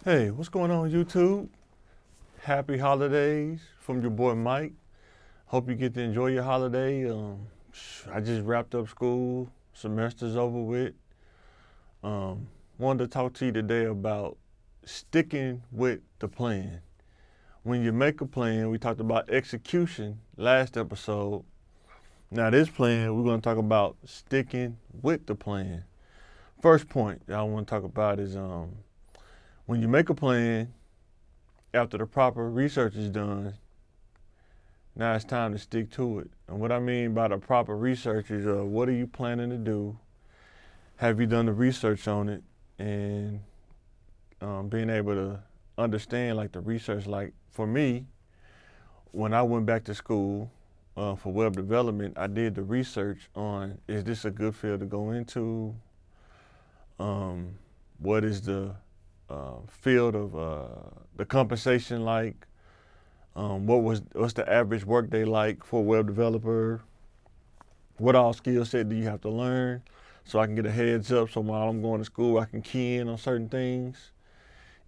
Hey, what's going on, YouTube? Happy holidays from your boy Mike. Hope you get to enjoy your holiday. I just wrapped up school, semester's over with. Wanted to talk to you today about sticking with the plan. When you make a plan, we talked about execution last episode. Now, this plan, we're going to talk about sticking with the plan. First point that I want to talk about is when you make a plan, after the proper research is done, now it's time to stick to it. And what I mean by the proper research is what are you planning to do? Have you done the research on it? And being able to understand like the research. Like for me, when I went back to school for web development, I did the research on, is this a good field to go into? What is the field of the compensation like? What's the average workday like for a web developer? What all skill set do you have to learn? So I can get a heads up so while I'm going to school I can key in on certain things.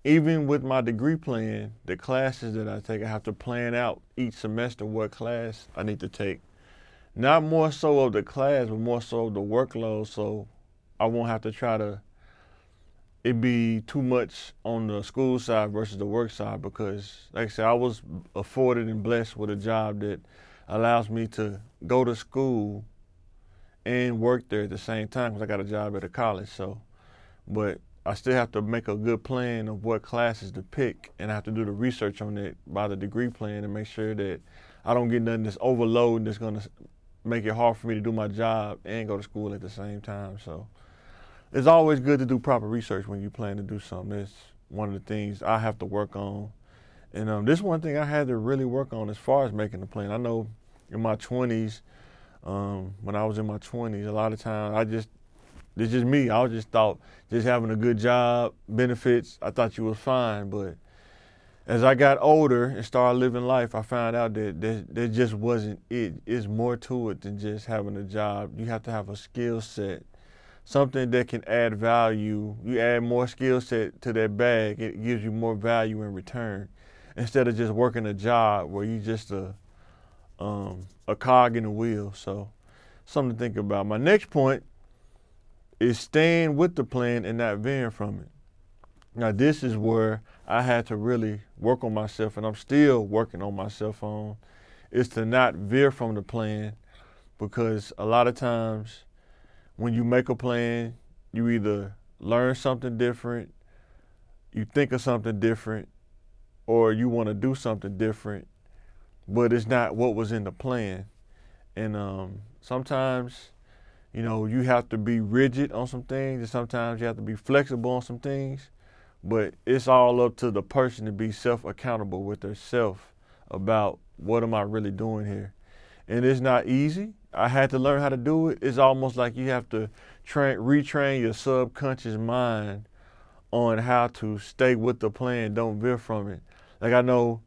Even with my degree plan, the classes that I take, I have to plan out each semester what class I need to take. Not more so of the class, but more so of the workload, so I won't have to try to it be too much on the school side versus the work side, because like I said, I was afforded and blessed with a job that allows me to go to school and work there at the same time because I got a job at a college. So, but I still have to make a good plan of what classes to pick, and I have to do the research on it by the degree plan and make sure that I don't get nothing that's overload that's gonna make it hard for me to do my job and go to school at the same time. So it's always good to do proper research when you plan to do something. It's one of the things I have to work on. And this one thing I had to really work on as far as making the plan. I know in my 20s, when I was in my 20s, a lot of times it's just me. I just thought just having a good job, benefits, I thought you was fine. But as I got older and started living life, I found out that there just wasn't it. It's more to it than just having a job. You have to have a skill set, something that can add value. You add more skill set to that bag, it gives you more value in return. Instead of just working a job where you just a cog in the wheel. So something to think about. My next point is staying with the plan and not veering from it. Now this is where I had to really work on myself, and I'm still working on myself on, is to not veer from the plan, because a lot of times when you make a plan, you either learn something different, you think of something different, or you want to do something different, but it's not what was in the plan. And sometimes, you have to be rigid on some things, and sometimes you have to be flexible on some things, but it's all up to the person to be self-accountable with themselves about what am I really doing here. And it's not easy. I had to learn how to do it. It's almost like you have to retrain your subconscious mind on how to stay with the plan, don't veer from it. Like I know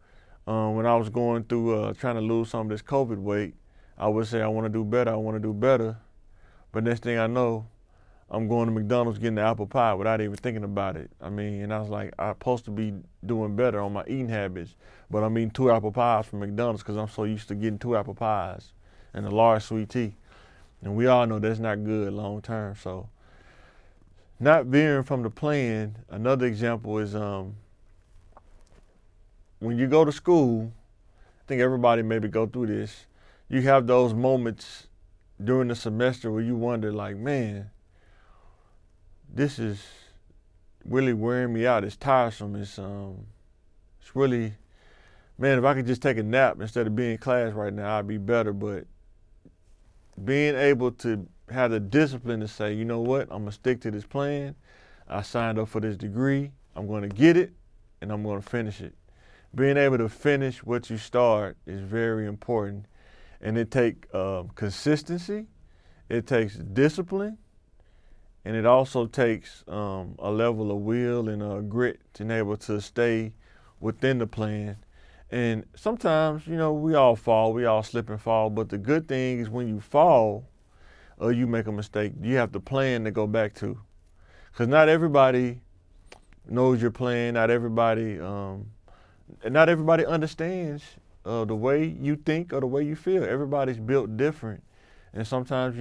when I was going through trying to lose some of this COVID weight, I would say I want to do better, I want to do better. But next thing I know, I'm going to McDonald's getting the apple pie without even thinking about it. And I was like, I'm supposed to be doing better on my eating habits, but I'm eating 2 apple pies from McDonald's because I'm so used to getting 2 apple pies and a large sweet tea. And we all know that's not good long term. So not veering from the plan. Another example is when you go to school, I think everybody maybe go through this, you have those moments during the semester where you wonder like, man, this is really wearing me out. It's tiresome. It's really, man, if I could just take a nap instead of being in class right now, I'd be better. But being able to have the discipline to say, you know what, I'm gonna stick to this plan. I signed up for this degree. I'm gonna get it, and I'm gonna finish it. Being able to finish what you start is very important, and it takes consistency. It takes discipline. And it also takes a level of will and grit to be able to stay within the plan. And sometimes, we all fall, we all slip and fall. But the good thing is when you fall or you make a mistake, you have the plan to go back to. Because not everybody knows your plan. Not everybody understands the way you think or the way you feel. Everybody's built different, and sometimes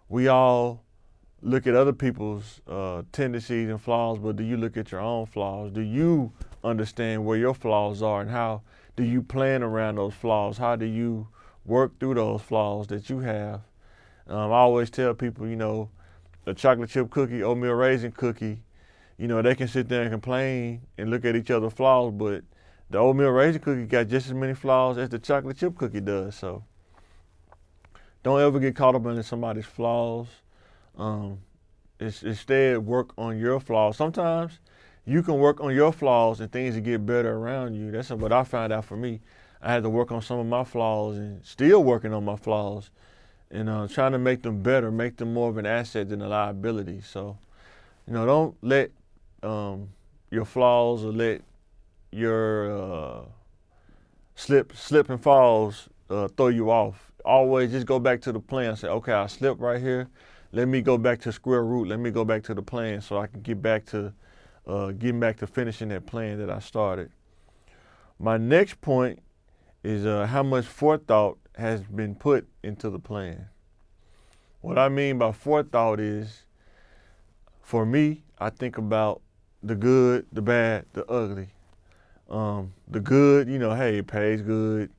we all look at other people's tendencies and flaws, but do you look at your own flaws? Do you understand where your flaws are, and how do you plan around those flaws? How do you work through those flaws that you have? I always tell people, a chocolate chip cookie, oatmeal raisin cookie, they can sit there and complain and look at each other's flaws, but the oatmeal raisin cookie got just as many flaws as the chocolate chip cookie does. So don't ever get caught up in somebody's flaws. Instead, work on your flaws. Sometimes you can work on your flaws and things will get better around you. That's what I found out for me. I had to work on some of my flaws and still working on my flaws and trying to make them better, make them more of an asset than a liability. So, don't let your flaws or let your slip and falls throw you off. Always just go back to the plan and say, okay, I slipped right here. Let me go back to square root. Let me go back to the plan so I can get back to finishing that plan that I started. My next point is how much forethought has been put into the plan. What I mean by forethought is, for me, I think about the good, the bad, the ugly. The good, hey, it pays good,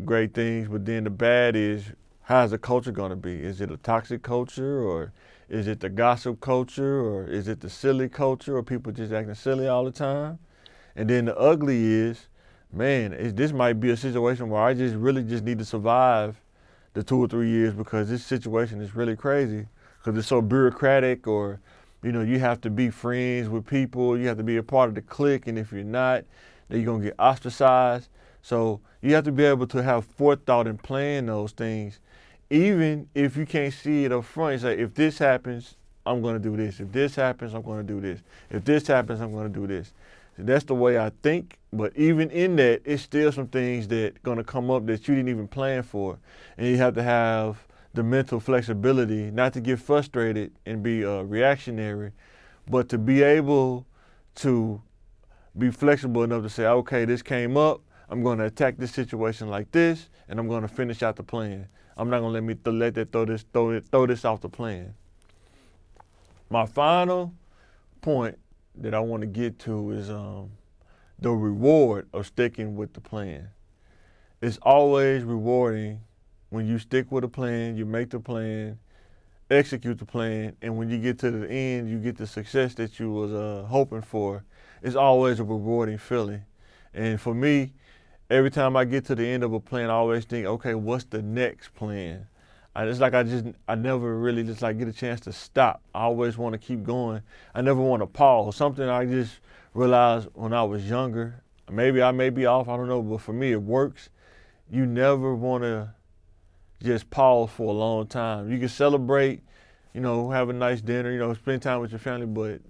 great things, but then the bad is, how's the culture going to be? Is it a toxic culture, or is it the gossip culture, or is it the silly culture, or people just acting silly all the time? And then the ugly is, man, this might be a situation where I really need to survive the 2 or 3 years because this situation is really crazy because it's so bureaucratic, or, you have to be friends with people, you have to be a part of the clique, and if you're not, then you're going to get ostracized. So you have to be able to have forethought and plan those things. Even if you can't see it up front, you say, if this happens, I'm going to do this. If this happens, I'm going to do this. If this happens, I'm going to do this. So that's the way I think. But even in that, it's still some things that going to come up that you didn't even plan for. And you have to have the mental flexibility not to get frustrated and be reactionary, but to be able to be flexible enough to say, okay, this came up. I'm going to attack this situation like this, and I'm going to finish out the plan. I'm not going to let that throw this off the plan. My final point that I want to get to is the reward of sticking with the plan. It's always rewarding when you stick with a plan, you make the plan, execute the plan, and when you get to the end, you get the success that you was hoping for. It's always a rewarding feeling. And for me, every time I get to the end of a plan, I always think, okay, what's the next plan? I never really just get a chance to stop. I always want to keep going. I never want to pause. Something I just realized when I was younger, maybe I may be off, I don't know, but for me it works. You never want to just pause for a long time. You can celebrate, have a nice dinner, spend time with your family, but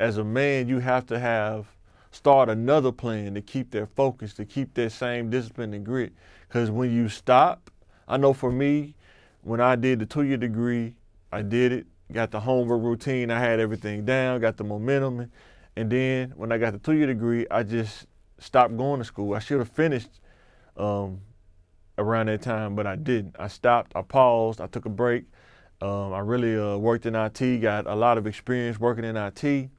as a man, you have to start another plan to keep that focus, to keep that same discipline and grit. Because when you stop, I know for me, when I did the 2-year degree, I did it, got the homework routine, I had everything down, got the momentum. And then when I got the 2-year degree, I just stopped going to school. I should have finished around that time, but I didn't. I stopped, I paused, I took a break. I really worked in IT, got a lot of experience working in IT.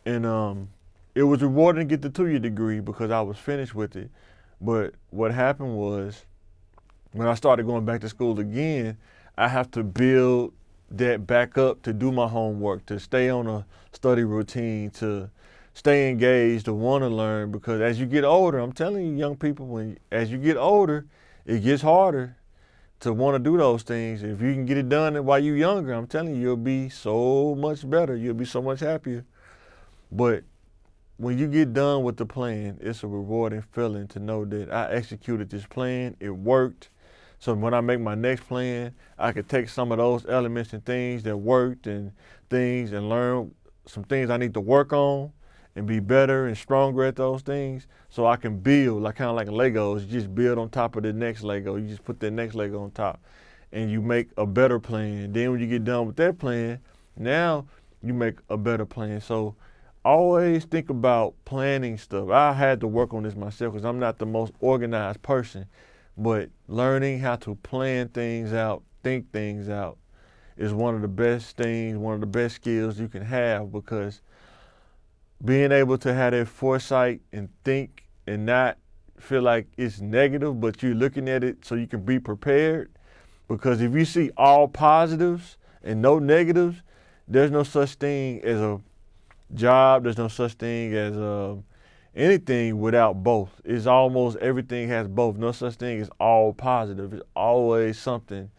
And it was rewarding to get the 2-year degree because I was finished with it. But what happened was, when I started going back to school again, I have to build that back up to do my homework, to stay on a study routine, to stay engaged, to want to learn. Because as you get older, I'm telling you, young people, as you get older, it gets harder to want to do those things. If you can get it done while you're younger, I'm telling you, you'll be so much better. You'll be so much happier. But when you get done with the plan, it's a rewarding feeling to know that I executed this plan, it worked. So when I make my next plan, I could take some of those elements and things that worked and learn some things I need to work on and be better and stronger at those things, so I can build, kind of like Legos. You just build on top of the next Lego. You just put the next Lego on top and you make a better plan. Then when you get done with that plan, now you make a better plan. So always think about planning stuff. I had to work on this myself because I'm not the most organized person, but learning how to plan things out, think things out, is one of the best things, one of the best skills you can have, because being able to have that foresight and think and not feel like it's negative, but you're looking at it so you can be prepared. Because if you see all positives and no negatives, there's no such thing as a job. There's no such thing as anything without both. It's almost everything has both. No such thing as all positive. It's always something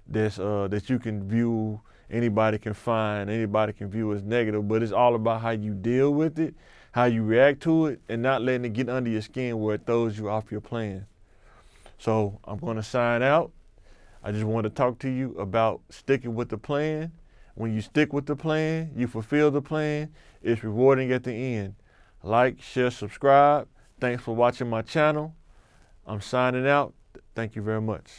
that's that you can view, anybody can find, anybody can view as negative. But it's all about how you deal with it, how you react to it, and not letting it get under your skin where it throws you off your plan. So I'm going to sign out. I just want to talk to you about sticking with the plan. When you stick with the plan, you fulfill the plan, it's rewarding at the end. Like, share, subscribe. Thanks for watching my channel. I'm signing out. Thank you very much.